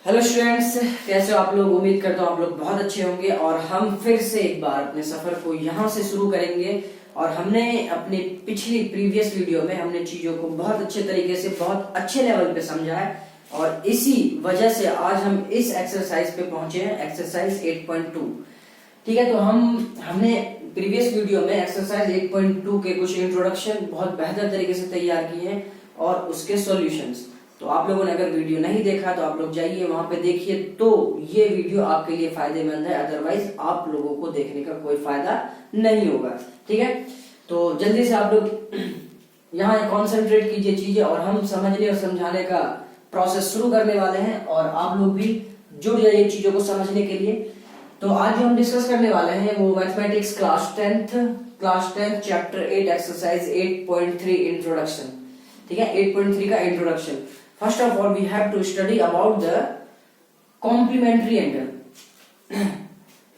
Hello students, कैसे हो आप लोग। उम्मीद करता हूँ आप लोग बहुत अच्छे होंगे और हम फिर से एक बार अपने सफर को यहाँ से शुरू करेंगे। और हमने अपने पिछली प्रीवियस वीडियो में हमने चीजों को बहुत अच्छे तरीके से बहुत अच्छे लेवल पे समझा है और इसी वजह से आज हम इस एक्सरसाइज पे पहुंचे हैं, एक्सरसाइज 8.2। ठीक है, तो हमने प्रीवियस वीडियो में एक्सरसाइज 8.2 के कुछ इंट्रोडक्शन बहुत बेहतर तरीके से तैयार किए हैं और उसके सॉल्यूशंस। तो आप लोगों ने अगर वीडियो नहीं देखा तो आप लोग जाइए वहां पे देखिए, तो ये वीडियो आपके लिए फायदेमंद है, अदरवाइज आप लोगों को देखने का कोई फायदा नहीं होगा। ठीक है, तो जल्दी से आप लोग यहाँ कॉन्सेंट्रेट कीजिए चीजें और हम समझने और समझाने का प्रोसेस शुरू करने वाले हैं और आप लोग भी जुड़ जाइए चीजों को समझने के लिए। तो आज जो हम डिस्कस करने वाले हैं वो mathematics class 10 chapter 8 exercise 8.3 introduction. ठीक है, 8.3 का introduction. First of all, we have to study about the complementary angle.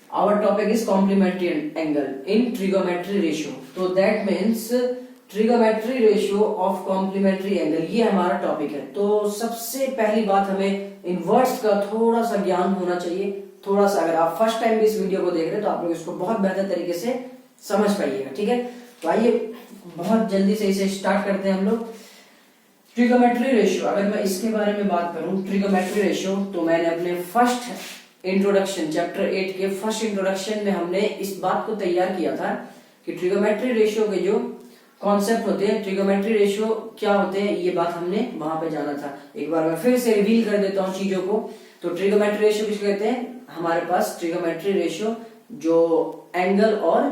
Our topic is complementary angle in trigonometry ratio. So that means trigonometry ratio of complementary angle, ये हमारा topic है। तो सबसे पहली बात हमें इनवर्स का थोड़ा सा ज्ञान होना चाहिए, थोड़ा सा। अगर आप फर्स्ट टाइम इस वीडियो को देख रहे हैं तो आप लोग इसको बहुत बेहतर तरीके से समझ पाइएगा। ठीक है, तो आइए बहुत जल्दी से इसे स्टार्ट करते हैं हम लोग। ट्रिगोमेट्री रेशियो, अगर मैं इसके बारे में बात करूं ट्रिगोमेट्री रेशियो, तो मैंने अपने फर्स्ट इंट्रोडक्शन चैप्टर 8 के फर्स्ट इंट्रोडक्शन में हमने इस बात को तैयार किया था कि ट्रिगोमेट्री रेशियो के जो कॉन्सेप्ट होते हैं, ट्रिगोमेट्री रेशियो क्या होते हैं, ये बात हमने वहां पे जाना था। एक बार मैं फिर से रिवील कर देता हूँ चीजों को। तो ट्रिगोमेट्री रेशियो किसको कहते हैं? हमारे पास ट्रिगोमेट्री रेशियो जो एंगल और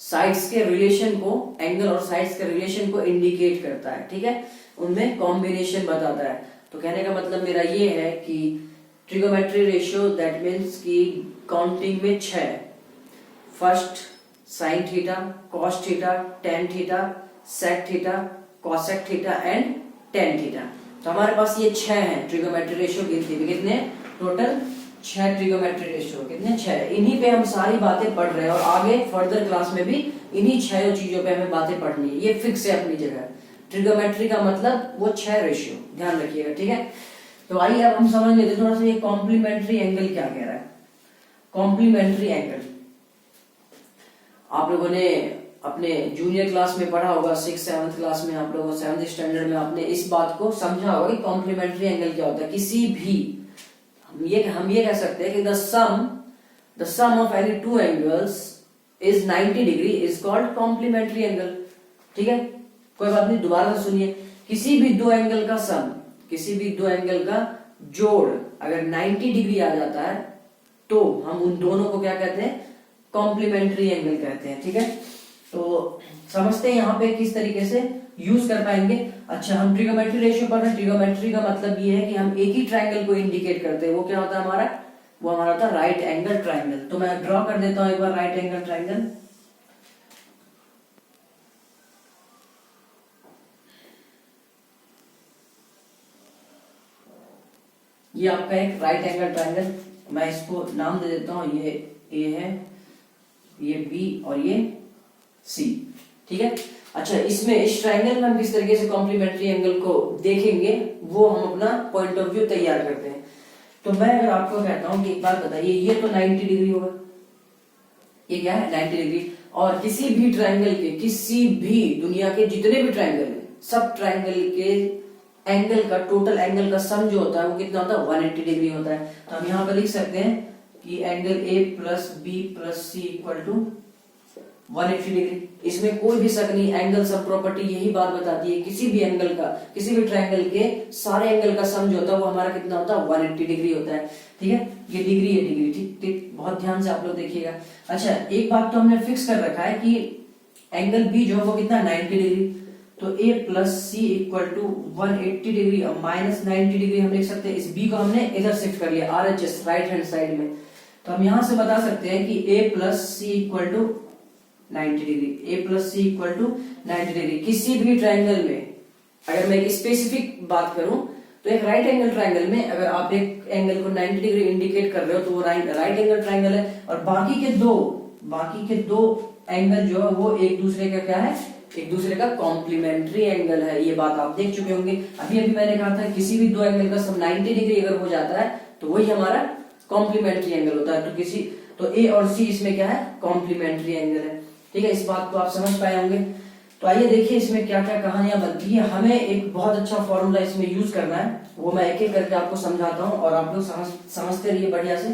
साइड्स के रिलेशन को, एंगल और साइड्स के रिलेशन को इंडिकेट करता है। ठीक है, उनमें कॉम्बिनेशन बताता है। तो कहने का मतलब मेरा ये है कि ट्रिगोमेट्री रेशियो दैट मीन्स कि काउंटिंग में 6, first sine theta, cos theta, tan theta, sec theta, cosec theta and tan theta. तो हमारे पास ये 6 हैं ट्रिगोमेट्री रेशियो गिनती में। कितने टोटल? 6 trigonometry ratio. कितने? 6। इन्हीं पे हम सारी बातें पढ़ रहे हैं और आगे फर्दर क्लास में भी इन्हीं 6 चीजों पे हमें बातें पढ़नी है। ये फिक्स है अपनी जगह। ट्रिगोमेट्री का मतलब वो 6 रेशियो, ध्यान रखिएगा। ठीक है, तो आइए अब हम समझ लेते थोड़ा सा ये कॉम्प्लीमेंट्री एंगल क्या कह रहा है। कॉम्प्लीमेंट्री एंगल आप लोगों ने अपने जूनियर क्लास में पढ़ा होगा, 6th-7th क्लास में, आप लोगों 7th स्टैंडर्ड में आपने इस बात को समझा होगा कि कॉम्प्लीमेंट्री एंगल क्या होता है। किसी भी हम ये कह सकते हैं कि the sum of any two angles is 90 degree is called complementary angle। ठीक है, कोई बात नहीं, दोबारा से सुनिए। किसी भी दो एंगल का सम, किसी भी दो एंगल का जोड़ अगर 90 डिग्री आ जाता है तो हम उन दोनों को क्या कहते हैं? कॉम्प्लीमेंट्री एंगल कहते हैं। ठीक है, तो समझते हैं यहाँ पे किस तरीके से यूज कर पाएंगे। अच्छा, हम ट्रिगोमेट्री रेशियो पढ़ रहे हैं। ट्रिगोमेट्री का मतलब ये है कि हम एक ही ट्रायंगल को इंडिकेट करते हैं। वो क्या होता है हमारा? वो हमारा होता है राइट एंगल ट्रायंगल। तो मैं ड्रॉ कर देता हूं एक बार राइट एंगल ट्रायंगल। ये आपका एक राइट एंगल ट्रायंगल, मैं इसको नाम दे देता हूं। ये ए है, ये बी और ये सी। ठीक है, अच्छा, इसमें इस ट्रायंगल में हम किस तरीके से कॉम्प्लीमेंट्री एंगल को देखेंगे वो हम अपना पॉइंट ऑफ व्यू तैयार करते हैं। तो मैं अगर आपको कहता हूं कि एक बात बताइए, ये तो 90 डिग्री होगा, ये क्या है? 90 डिग्री। और किसी भी ट्रायंगल के, किसी भी दुनिया के जितने भी ट्रायंगल हैं, सब ट्रायंगल के एंगल का, टोटल एंगल का सम जो होता है वो कितना होता है? 180 डिग्री होता है। तो हम यहाँ पर लिख सकते हैं कि angle A plus B plus C equal to 180 degree. इसमें कोई भी शक नहीं, एंगल सब प्रॉपर्टी यही बात बताती है। किसी भी एंगल का, किसी भी ट्रायंगल के सारे एंगल का सम जो होता है वो हमारा कितना होता है? 180 डिग्री होता है। ठीक है, ये डिग्री है, डिग्री। ठीक ठीक, बहुत ध्यान से आप लोग देखिएगा। अच्छा, एक बात तो हमने फिक्स कर रखा है कि एंगल बी जो है वो कितना? 90 डिग्री। तो A plus C equal to 180 degree और माइनस 90 डिग्री हम लिख सकते हैं। इस बी को हमने इधर शिफ्ट कर लिया, RHS, राइट हैंड साइड में। तो हम यहां से बता सकते हैं कि A plus C equal to 90 degree. A plus C equal to 90 degree. किसी भी ट्रायंगल में अगर मैं एक स्पेसिफिक बात करूं तो एक राइट एंगल ट्रायंगल में अगर आप एक एंगल को 90 डिग्री इंडिकेट कर रहे हो तो वो राइट एंगल ट्रायंगल है। और बाकी के दो एंगल जो है वो एक दूसरे का क्या है? एक दूसरे का कॉम्प्लीमेंट्री एंगल है, ये बात आप देख चुके होंगे। अभी अभी मैंने कहा था किसी भी दो एंगल का सम 90 डिग्री अगर हो जाता है तो वही हमारा कॉम्प्लीमेंट्री एंगल होता है। तो ए और सी इसमें क्या है, कॉम्प्लीमेंट्री एंगल है। ठीक है, इस बात को आप समझ पाए होंगे। तो आइए देखिए इसमें क्या क्या कहानियां बनती है। हमें एक बहुत अच्छा फॉर्मूला इसमें यूज करना है, वो मैं एक एक करके आपको समझाता हूँ और आप लोग समझते रहिए बढ़िया से।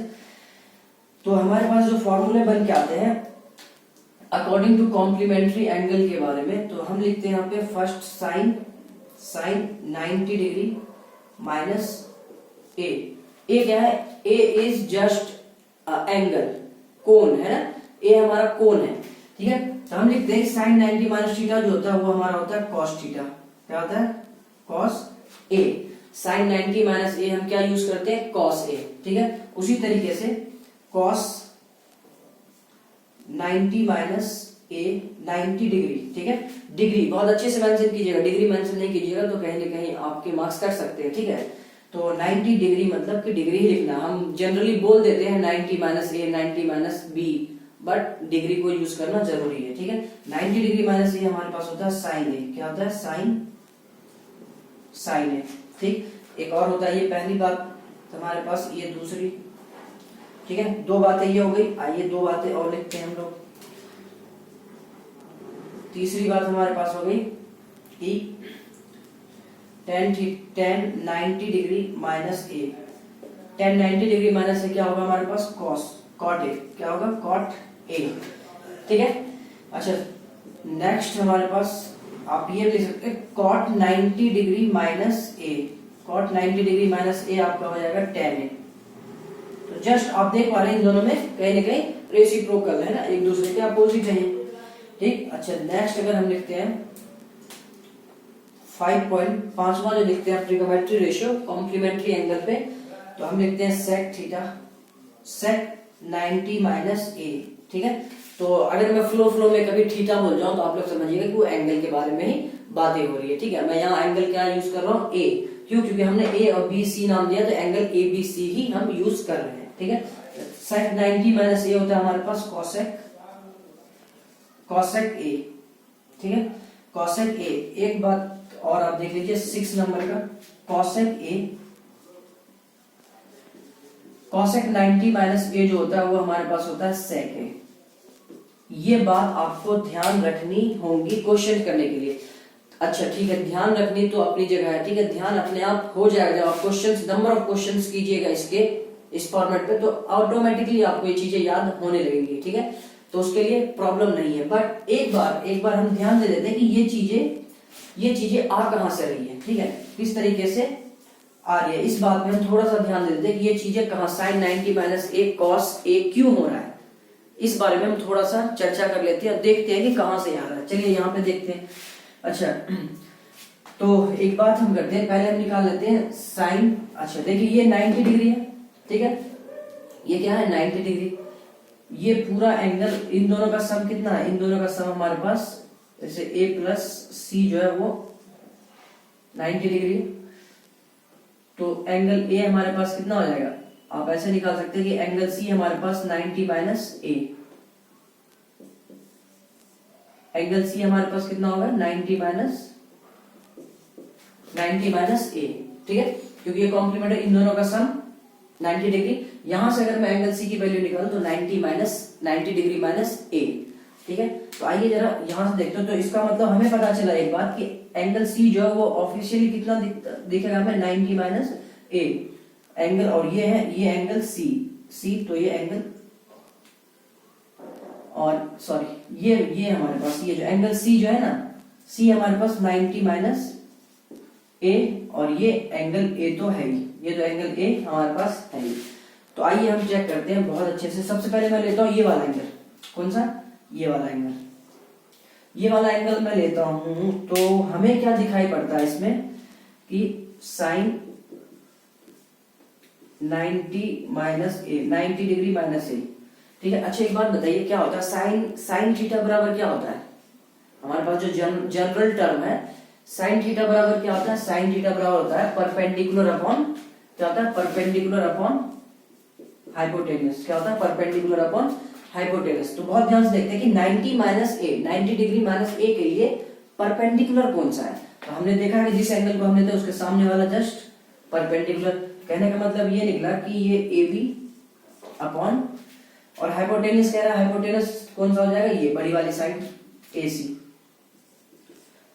तो हमारे पास जो फॉर्मूले बन के आते हैं अकॉर्डिंग टू कॉम्प्लीमेंट्री एंगल के बारे में, तो हम लिखते हैं यहाँ पे फर्स्ट साइन 90 डिग्री माइनस ए। ए क्या है, ए इज जस्ट एंगल, कोण है ना, ए हमारा कोण है। ठीक है, तो हम लिखते हैं साइन 90 माइनस थीटा जो होता है वो हमारा होता है कॉस थीटा। क्या होता है, कॉस ए। साइन 90 माइनस ए हम क्या यूज करते हैं, कॉस ए। ठीक है, उसी तरीके से कॉस 90 माइनस ए 90 डिग्री। ठीक है, डिग्री बहुत अच्छे से मेंशन कीजिएगा, डिग्री मेंशन नहीं कीजिएगा तो कहीं ना कहीं आपके मार्क्स कट सकते हैं। ठीक है, तो 90 डिग्री मतलब कि डिग्री ही लिखना। हम जनरली बोल देते हैं 90 minus A 90 minus B, but degree को यूज करना जरूरी है। ठीक है, 90 डिग्री माइनस ए हमारे पास होता है साइन ए। क्या होता है, साइन ए। ठीक, एक और होता है, ये पहली बात हमारे पास, ये दूसरी। ठीक है, दो बातें ये हो गई। आइए दो बातें और लिखते हैं हम लोग। तीसरी बात हमारे पास हो गई कि tan 90 डिग्री माइनस ए। tan 90 डिग्री माइनस ए क्या होगा हमारे पास, कॉट ए। क्या होगा, कॉट ए। ठीक है, अच्छा नेक्स्ट हमारे पास आप ये लिख सकते हैं कॉट 90 डिग्री माइनस ए। कॉट 90 डिग्री माइनस ए आपका हो जाएगा tan ए। तो जस्ट आप देख पा रहे हैं इन दोनों में कहीं ना कहीं रेसिप्रोकल है ना, एक दूसरे के अपोजिट है। ठीक, अच्छा नेक्स्ट अगर हम लिखते हैं 5.5वां जो लिखते हैं ट्रिगोनोमेट्री रेशियो कॉम्प्लीमेंट्री एंगल पे, तो हम लिखते हैं सेक थीटा सेक 90 माइनस ए। ठीक है, तो अगर मैं फ्लो में कभी थीटा बोल जाऊं तो आप लोग समझिएगा कि वो एंगल के बारे में ही बातें हो रही है। ठीक है, मैं यहाँ एंगल क्या यूज कर रहा हूँ, ए। क्यों, क्योंकि हमने ए और बी सी नाम दिया तो एंगल ए बी सी ही हम यूज कर रहे हैं। ठीक है, सेक 90 माइनस ए होता है हमारे पास कॉसेक ए। ठीक है, कॉसेक ए। एक बात और आप देख लीजिए 6 नंबर का कॉसेक 90 माइनस ए जो होता है वो हमारे पास होता है सेक ए। ये बात आपको ध्यान रखनी होगी क्वेश्चन करने के लिए। अच्छा ठीक है, ध्यान रखनी तो अपनी जगह है। ठीक है, ध्यान अपने आप हो जाएगा जब आप क्वेश्चंस नंबर ऑफ क्वेश्चंस कीजिएगा इस फॉर्मेट पे, तो ऑटोमेटिकली आपको ये चीजें याद होने लगेंगी। ठीक है, तो उसके लिए प्रॉब्लम नहीं है। बट एक बार हम ध्यान दे देते हैं कि ये चीजें आ कहां से रही है। ठीक है, किस तरीके से आ रही है, इस बात में हम थोड़ा सा ध्यान दे देते हैं कि ये चीजें कहां, sign 90 minus A cos A क्यों हो रहा है, इस बारे में हम थोड़ा सा चर्चा कर लेते हैं और देखते हैं कि कहां से आ रहा है। चलिए यहाँ पे देखते हैं। अच्छा तो एक बात हम करते हैं, पहले हम निकाल लेते हैं साइन। अच्छा देखिए ये 90 डिग्री है। ठीक है, ये क्या है 90 डिग्री। ये पूरा एंगल, इन दोनों का सम कितना है, इन दोनों का सम हमारे पास जैसे a प्लस सी जो है वो 90 डिग्री। तो एंगल a हमारे पास कितना हो जाएगा, आप ऐसे निकाल सकते हैं कि एंगल c हमारे पास 90 माइनस ए। एंगल c हमारे पास कितना होगा 90 माइनस ए। ठीक है, क्योंकि ये कॉम्प्लीमेंट है, इन दोनों का सम 90 डिग्री। यहां से अगर मैं एंगल c की वैल्यू निकालूं तो 90 डिग्री माइनस ए। ठीक है, तो आइए जरा यहां से देखते हो। तो इसका मतलब हमें पता चला एक बात कि एंगल c जो है वो ऑफिशियली कितना दिखेगा हमें 90 माइनस ए एंगल, और ये है ये एंगल c। तो ये एंगल, और सॉरी ये हमारे पास ये जो एंगल c जो है ना, c हमारे पास 90 माइनस ए, और ये एंगल a तो है ही, ये तो एंगल a हमारे पास है ही। तो आइए हम चेक करते हैं बहुत अच्छे से। सबसे पहले मैं लेता हूं ये वाला एंगल, कौन सा, ये वाला एंगल। ये वाला एंगल मैं लेता हूं तो हमें क्या दिखाई पड़ता है इसमें कि sign 90 minus A, 90 degree minus ए। ठीक है, अच्छा एक बात बताइए क्या होता है साइन थीटा बराबर क्या होता है, हमारे पास जो जनरल टर्म है साइन थीटा बराबर क्या होता है, साइन थीटा बराबर होता है परपेंडिकुलर अपॉन, क्या होता है परपेंडिकुलर अपॉन हाइपोटेन्यूज। क्या होता है परपेंडिकुलर अपॉन हाइपोटेनस। तो बहुत ध्यान से देखते हैं कि 90 माइनस ए, 90 डिग्री माइनस ए के लिए परपेंडिकुलर कौन सा है। तो हमने देखा कि जिस एंगल को हमने था उसके सामने वाला जस्ट परपेंडिकुलर। कहने का मतलब ये निकला कि ये ए बी अपॉन, और हाइपोटेनस कह रहा है, हाइपोटेनस कौन सा हो जाएगा, ये बड़ी वाली साइड ए सी।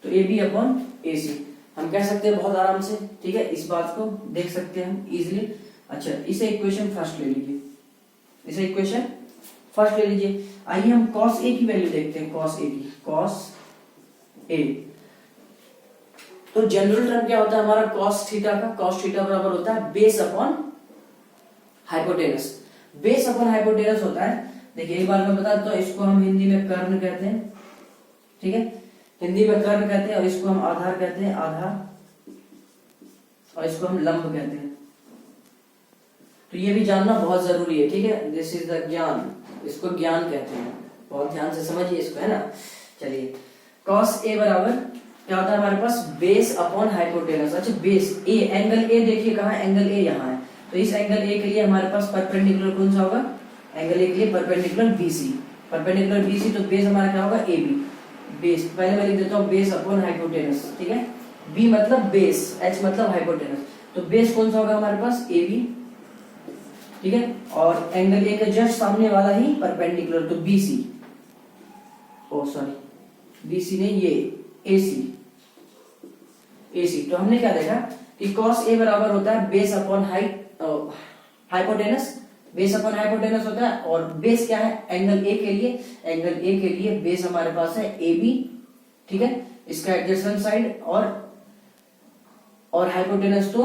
तो ए बी अपॉन ए सी हम कह सकते हैं बहुत आराम से, ठीक है, इस बात को देख सकते हैं हम इजिली। अच्छा, इसे इक्वेशन फर्स्ट ले लीजिए, इसे इक्वेशन फर्स्ट ले लीजिए। आइए हम cos a की वैल्यू देखते हैं, cos a की, cos a। तो जनरल टर्म क्या होता है हमारा cos थीटा का, cos थीटा बराबर होता है base upon hypotenuse. Base upon hypotenuse होता है, देखिए एक बार मैं बता देता हूं, इसको हम हिंदी में कर्ण कहते हैं, ठीक है, हिंदी में कर्ण कहते हैं, और इसको हम आधार कहते हैं, आधार, और इसको हम लंब कहते हैं। तो ये भी जानना बहुत जरूरी है, ठीक है, दिस इज द ज्ञान, इसको ज्ञान कहते हैं, बहुत ध्यान से समझिए इसको, है ना। चलिए, cos a बराबर क्या होता है हमारे पास, बेस अपॉन हाइपोटेनस। अच्छा, बेस ए, एंगल ए देखिए कहाँ, एंगल ए यहाँ है, तो इस एंगल ए के लिए हमारे पास परपेंडिकुलर कौन सा होगा, एंगल ए के लिए परपेंडिकुलर BC, परपेंडिकुलर BC, तो बेस हमारा क्या होगा AB, बेस, पहले मैं लिख देता हूँ बेस अपॉन हाइपोटेनस, ठीक है, B मतलब बेस, H मतलब हाइपोटेनस, तो बेस कौन सा होगा हमारे पास AB, ठीक है, और एंगल ए के जस्ट सामने वाला ही परपेंडिकुलर, तो BC, ओ सॉरी BC नहीं, ये AC। तो हमने क्या देखा कि cos A बराबर होता है base upon hypotenuse, base upon hypotenuse होता है, और बेस क्या है एंगल ए के लिए, एंगल ए के लिए बेस हमारे पास है AB, ठीक है, इसका एडजेसेंट साइड, और हाइपोटेनस तो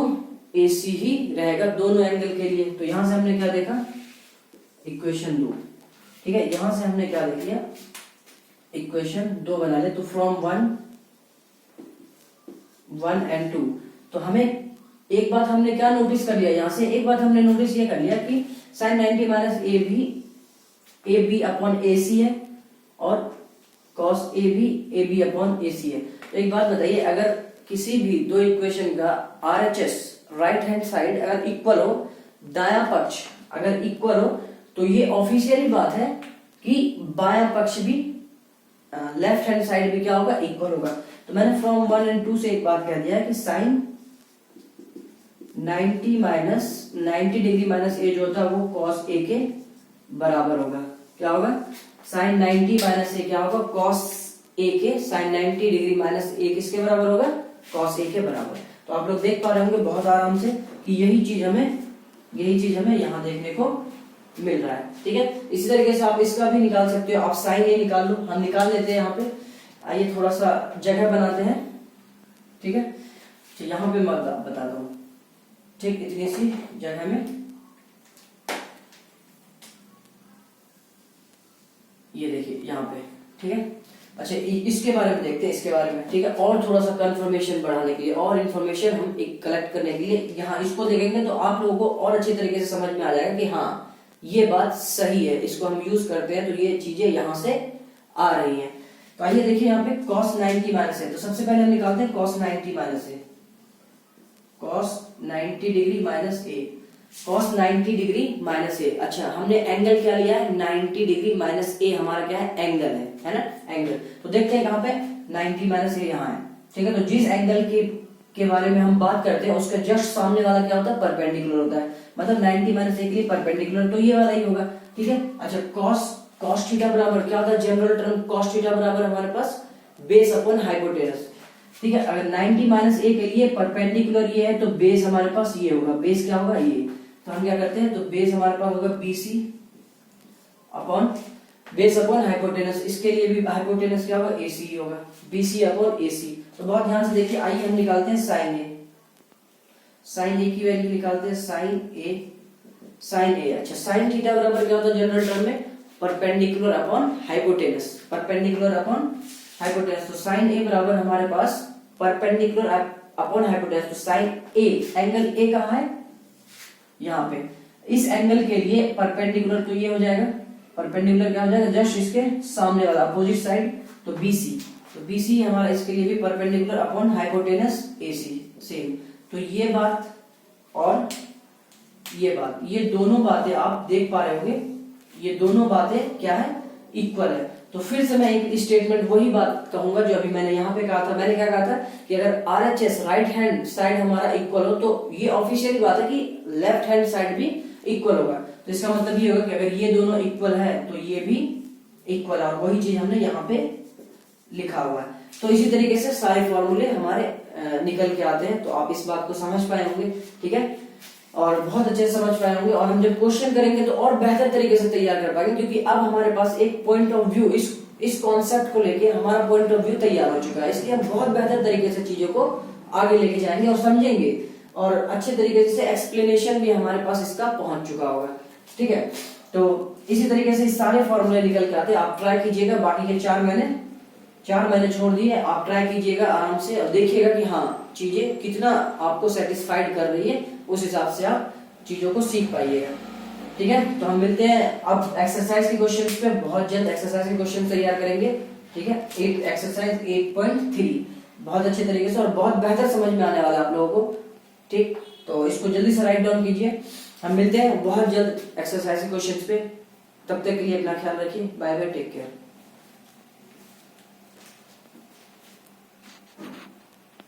AC ही रहेगा दोनों एंगल के लिए। तो यहां से हमने क्या देखा, इक्वेशन 2, ठीक है, यहां से हमने क्या देख लिया, इक्वेशन 2 बना ले। तो फ्रॉम 1 and 2, तो हमें एक बात हमने क्या नोटिस कर लिया, यहां से एक बात हमने नोटिस ये कर लिया कि sin 90 minus A B upon AC है, और cos A भी AB अपॉन AC है। तो एक बात बताइए, अगर किसी भी दो इक्वेशन का RHS, राइट हैंड साइड, अगर इक्वल हो, दायां पक्ष अगर इक्वल हो, तो ये ऑफिशियली बात है कि बायां पक्ष भी, लेफ्ट हैंड साइड भी क्या होगा, इक्वल होगा। तो मैंने फ्रॉम 1 and 2 से एक बात कह दिया कि sin 90 डिग्री माइनस ए जो होता है वो cos A के बराबर होगा। क्या होगा, sin 90 माइनस ए क्या होगा, cos A के, sin 90 डिग्री माइनस ए किसके बराबर होगा, cos A के बराबर। तो आप लोग देख पा रहे होंगे बहुत आराम से कि यही चीज हमें यहाँ देखने को मिल रहा है, ठीक है। इसी तरीके से आप इसका भी निकाल सकते हो, आप sin A निकाल लो, हम निकाल लेते हैं यहाँ पे। आइए थोड़ा सा जगह बनाते हैं, ठीक है, तो यहाँ पे मैं बताता हूँ, ठीक, इतनी सी जगह में ये देखिए यहाँ पे, ठीक है। अच्छा, इसके बारे में देखते हैं, इसके बारे में, ठीक है, और थोड़ा सा कंफर्मेशन बढ़ाने के लिए और इन्फॉर्मेशन हम एक कलेक्ट करने के लिए यहाँ इसको देखेंगे, तो आप लोगों को और अच्छी तरीके से समझ में आ जाएगा कि हाँ ये बात सही है, इसको हम यूज करते हैं तो ये चीजें यहाँ से आ रही हैं। तो आइए देखिए यहाँ पे cos 90 माइनस है, तो सबसे पहले हम निकालते हैं cos 90 माइनस ए, cos 90 डिग्री माइनस ए, cos 90 डिग्री माइनस ए। अच्छा, हमने एंगल क्या लिया है, 90 डिग्री माइनस ए हमारा क्या है, एंगल है ना, एंगल। तो देखते हैं कहाँ पे 90 माइनस ए यहाँ है, ठीक है। तो जिस एंगल के बारे में हम बात करते हैं उसका जस्ट सामने वाला क्या होता है, परपेंडिकुलर होता है, मतलब 90 माइनस ए के लिए परपेंडिकुलर, तो ये वाला ही होगा, ठीक है। अच्छा, cos थीटा बराबर क्या होता है, जनरल टर्म cos थीटा बराबर हमारे पास बेस अपॉन हाइपोटेनस, ठीक है। अगर 90 माइनस ए के लिए परपेंडिकुलर ये है तो बेस हमारे पास ये होगा, बेस क्या होगा ये, तो हम क्या करते हैं, तो बेस हमारे पास होगा BC upon base upon hypotenuse, इसके लिए भी हाइपोटेनस क्या होगा, AC होगा, BC अपॉन AC। तो बहुत ध्यान से देखिए, आइए हम निकालते हैं sin A की वैल्यू निकालते हैं, sin A। अच्छा, sin थीटा बराबर क्या होता है जनरल टर्म में, perpendicular upon hypotenuse, perpendicular upon hypotenuse. तो sin A बराबर हमारे पास परपेंडिकुलर अपॉन हाइपोटेनस, तो sin A, एंगल A कहाँ है, यहाँ पे, इस एंगल के लिए परपेंडिकुलर तो ये हो जाएगा, परपेंडिकुलर क्या हो जाएगा, जस्ट इसके सामने वाला अपोजिट साइड, तो BC, तो BC हमारा इसके लिए भी perpendicular upon hypotenuse AC same. तो ये बात और ये बात, ये दोनों बातें आप देख पा रहे होंगे, ये दोनों बातें क्या है, इक्वल है। तो फिर से मैं एक स्टेटमेंट वही बात कहूंगा जो अभी मैंने यहाँ पे कहा था। मैंने क्या कहा था कि अगर RHS राइट हैंड साइड हमारा इक्वल हो तो ये ऑफिशियली बात है कि लेफ्ट हैंड साइड भी इक्वल होगा। तो इसका मतलब ये होगा कि अगर ये दोनों इक्वल है तो ये भी इक्वल है, और वही चीज हमने यहाँ पे लिखा हुआ है। तो इसी तरीके से सारे फॉर्मूले हमारे निकल के आते हैं। तो आप इस बात को समझ पाए होंगे, ठीक है, और बहुत अच्छे से समझ पाए होंगे। और हम जब क्वेश्चन करेंगे तो और बेहतर तरीके से तैयार कर पाएंगे, क्योंकि अब हमारे पास एक पॉइंट ऑफ व्यू, इस कॉन्सेप्ट को लेके हमारा पॉइंट ऑफ व्यू तैयार हो चुका है। इसलिए हम बहुत बेहतर तरीके से चीजों को आगे लेके जाएंगे और समझेंगे, और अच्छे तरीके से एक्सप्लेनेशन भी हमारे पास इसका पहुंच चुका होगा, ठीक है। तो इसी तरीके से सारे फॉर्मूले निकल के आते हैं। आप ट्राई कीजिएगा, बाकी के 4 महीने छोड़ दिए, आप ट्राई कीजिएगा आराम से और देखिएगा कि हाँ चीजें कितना आपको सेटिस्फाइड कर रही है, उस हिसाब से आप चीजों को सीख पाइएगा, ठीक है। तो हम मिलते हैं अब एक्सरसाइज के क्वेश्चंस पे, बहुत जल्द एक्सरसाइज के क्वेश्चन तैयार करेंगे, ठीक है। एक्सरसाइज 8.3 बहुत अच्छे तरीके से और बहुत बेहतर समझ में आने वाला है आप लोगों को, ठीक। तो इसको जल्दी से राइट डाउन कीजिए। हम मिलते हैं बहुत जल्द एक्सरसाइज के क्वेश्चंस पे, तब तक के लिए अपना ख्याल रखिए। Bye bye, take care.